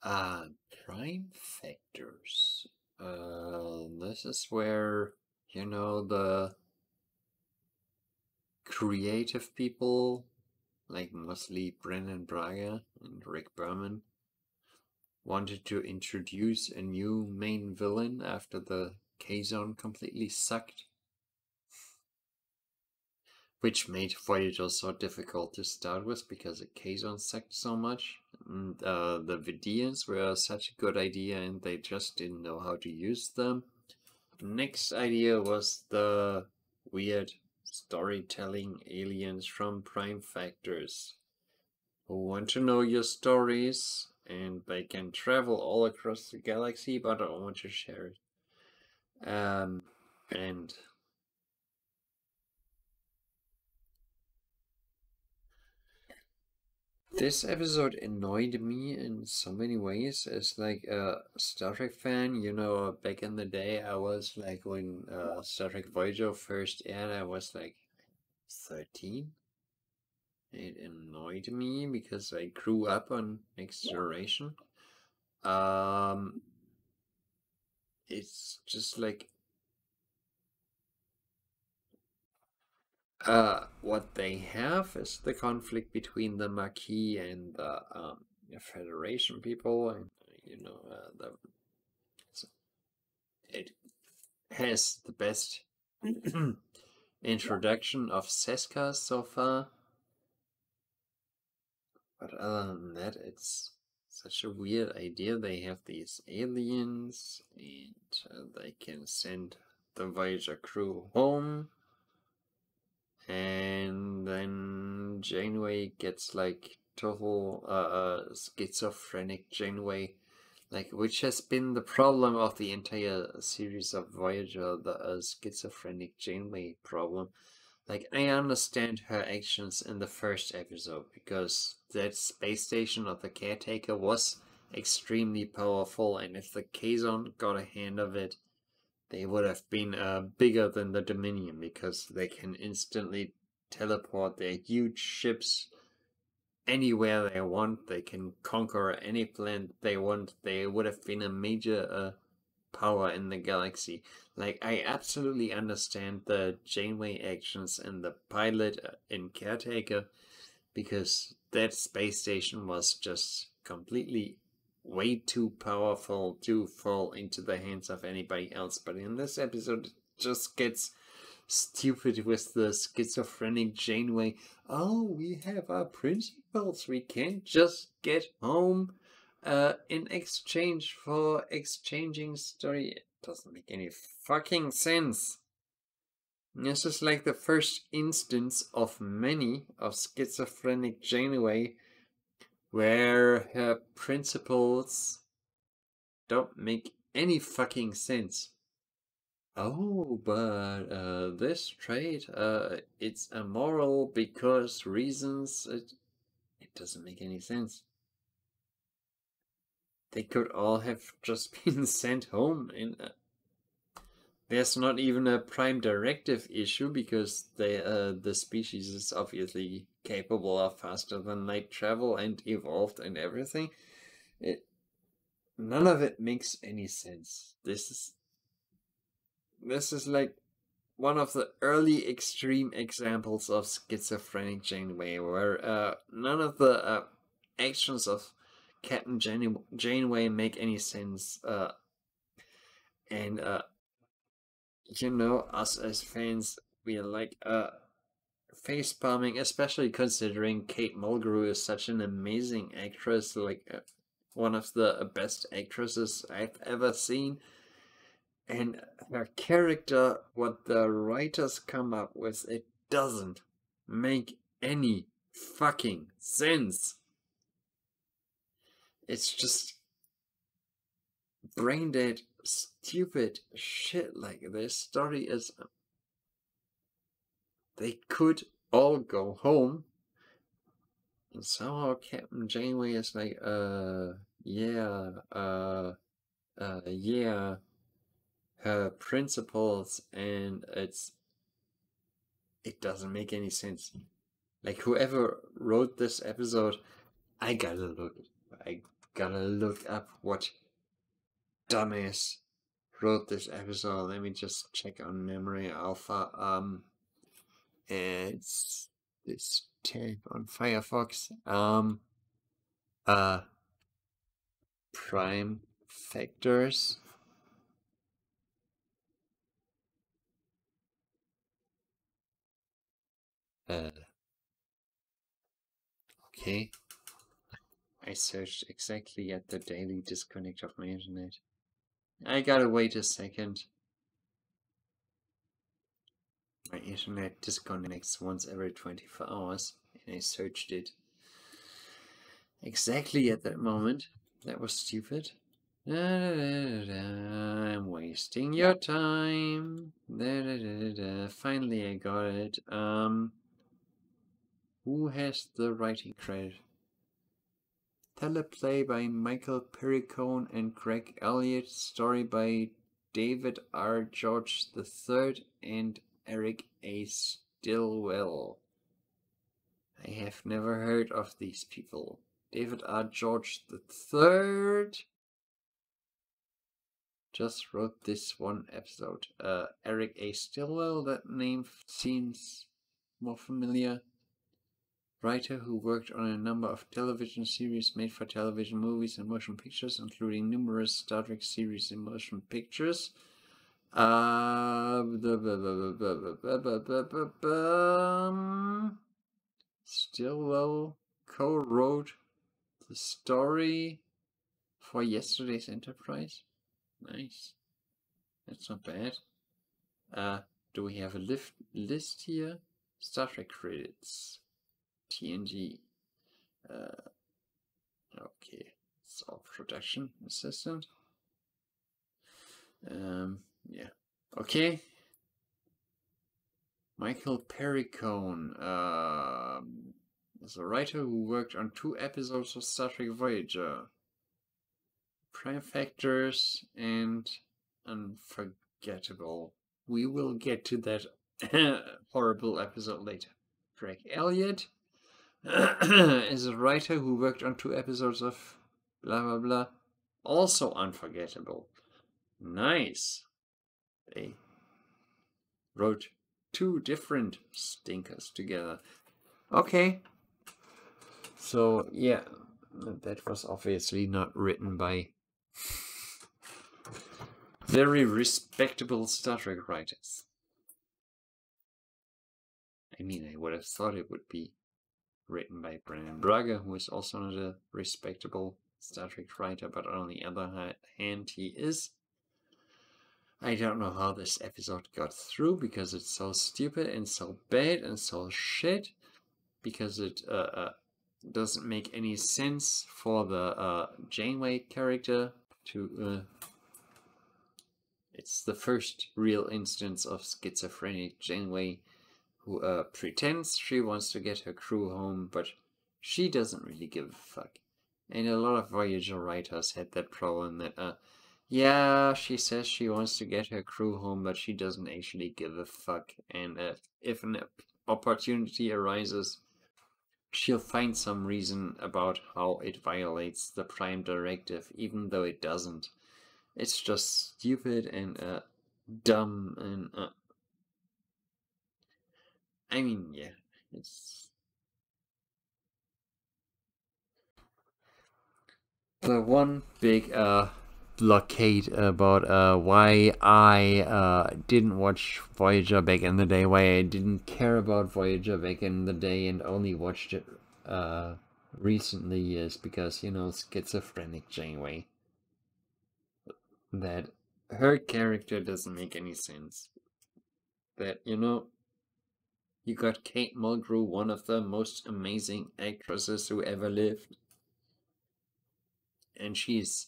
Uh, Prime factors. This is where, the creative people, like mostly Brennan Braga and Rick Berman, wanted to introduce a new main villain after the K-Zone completely sucked. Which made Voyager so difficult to start with because the K-Zone sucked so much. And the Vidians were such a good idea and they just didn't know how to use them. Next idea was the weird storytelling aliens from Prime Factors who want to know your stories and they can travel all across the galaxy but don't want to share it. And this episode annoyed me in so many ways. As like a Star Trek fan, back in the day, I was like when Star Trek Voyager first aired, I was like 13. It annoyed me because I grew up on Next Generation. It's just like what they have is the conflict between the Maquis and the Federation people, and it has the best introduction of Seska so far. But other than that, it's such a weird idea. They have these aliens, and they can send the Voyager crew home. And then Janeway gets like total schizophrenic Janeway, like, which has been the problem of the entire series of Voyager, the schizophrenic Janeway problem. Like, I understand her actions in the first episode because that space station of the caretaker was extremely powerful, and if the K-Zone got a hand of it, they would have been bigger than the Dominion because they can instantly teleport their huge ships anywhere they want. They can conquer any planet they want. They would have been a major power in the galaxy. Like, I absolutely understand the Janeway actions in the pilot in Caretaker because that space station was just completely way too powerful to fall into the hands of anybody else. But in this episode, it just gets stupid with the schizophrenic Janeway. Oh, we have our principles. We can't just get home in exchange for exchanging story. It doesn't make any fucking sense. This is like the first instance of many of schizophrenic Janeway where her principles don't make any fucking sense. Oh, but this trait, it's immoral because reasons. It doesn't make any sense. They could all have just been sent home, and there's not even a prime directive issue because the species is obviously capable of faster than light travel and evolved and everything. None of it makes any sense. This is like one of the early extreme examples of schizophrenic Janeway, where none of the actions of Captain Janeway make any sense. And us as fans, we are like face palming, especially considering Kate Mulgrew is such an amazing actress, like one of the best actresses I've ever seen. And her character, what the writers come up with, it doesn't make any fucking sense. It's just brain dead, stupid shit like this. Story is. They could all go home. And somehow Captain Janeway is like, yeah, yeah. Her principles, and it doesn't make any sense. Like, whoever wrote this episode, I gotta look. gotta look up what dumbass wrote this episode. Let me just check on Memory Alpha. It's this tab on Firefox. Prime factors. Okay. I searched exactly at the daily disconnect of my internet. I gotta wait a second. My internet disconnects once every 24 hours, and I searched it exactly at that moment. That was stupid. I'm wasting your time. Finally, I got it. Who has the writing credit? Teleplay by Michael Perricone and Greg Elliott. Story by David R. George III and Eric A. Stilwell. I have never heard of these people. David R. George III just wrote this one episode. Eric A. Stilwell, that name seems more familiar. Writer who worked on a number of television series made for television, movies, and motion pictures, including numerous Star Trek series and motion pictures. Stilwell co-wrote the story for yesterday's Enterprise. Nice. That's not bad. Do we have a list here? Star Trek credits. TNG. Okay. It's all production assistant. Yeah. Okay. Michael Perricone is a writer who worked on 2 episodes of Star Trek Voyager. Prime Factors and Unforgettable. We will get to that horrible episode later. Greg Elliott is a writer who worked on 2 episodes of blah blah blah. Also Unforgettable. Nice. They wrote 2 different stinkers together. Okay. So, yeah, that was obviously not written by very respectable Star Trek writers. I mean, I would have thought it would be written by Brennan Braga, who is also not a respectable Star Trek writer, but on the other hand, he is. I don't know how this episode got through, because it's so stupid and so bad and so shit, because it doesn't make any sense for the Janeway character to... It's the first real instance of schizophrenic Janeway who pretends she wants to get her crew home, but she doesn't really give a fuck. And a lot of Voyager writers had that problem that, yeah, she says she wants to get her crew home, but she doesn't actually give a fuck. And if an opportunity arises, she'll find some reason about how it violates the Prime Directive, even though it doesn't. It's just stupid and dumb and I mean, yeah, it's the one big blockade about why I didn't watch Voyager back in the day, why I didn't care about Voyager back in the day and only watched it recently is because, you know, schizophrenic Janeway. That her character doesn't make any sense. That, you know, you got Kate Mulgrew, one of the most amazing actresses who ever lived. And she's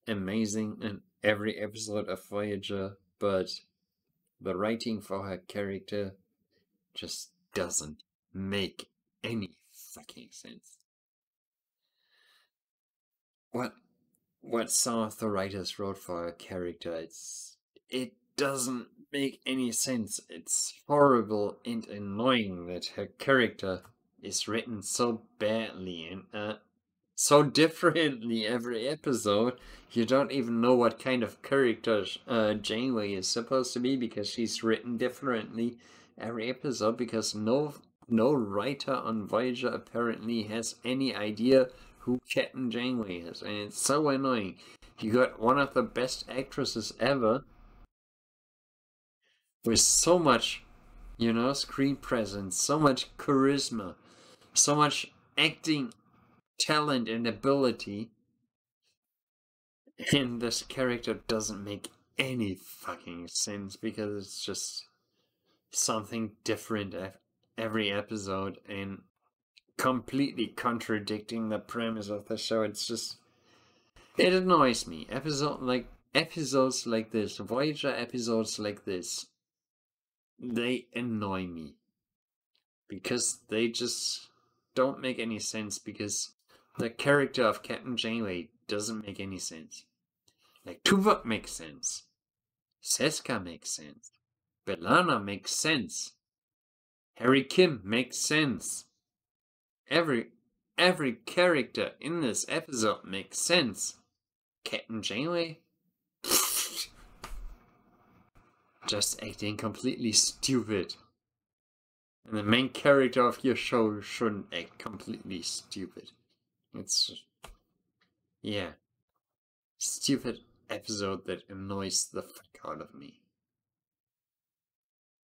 amazing in every episode of Voyager, but the writing for her character just doesn't make any fucking sense. What some of the writers wrote for her character, it doesn't make any sense. It's horrible and annoying that her character is written so badly and so differently every episode. You don't even know what kind of character Janeway is supposed to be, because she's written differently every episode, because no writer on Voyager apparently has any idea who Captain Janeway is, and it's so annoying. You got one of the best actresses ever with so much, screen presence, so much charisma, so much acting talent and ability, and this character doesn't make any fucking sense, because it's just something different every episode and completely contradicting the premise of the show. It's just, it annoys me. Episodes like this, Voyager episodes like this, they annoy me, because they just don't make any sense, because the character of Captain Janeway doesn't make any sense. Like, Tuvok makes sense. Seska makes sense. B'Elanna makes sense. Harry Kim makes sense. Every character in this episode makes sense. Captain Janeway? Just acting completely stupid. And the main character of your show shouldn't act completely stupid. It's just, yeah. Stupid episode that annoys the fuck out of me.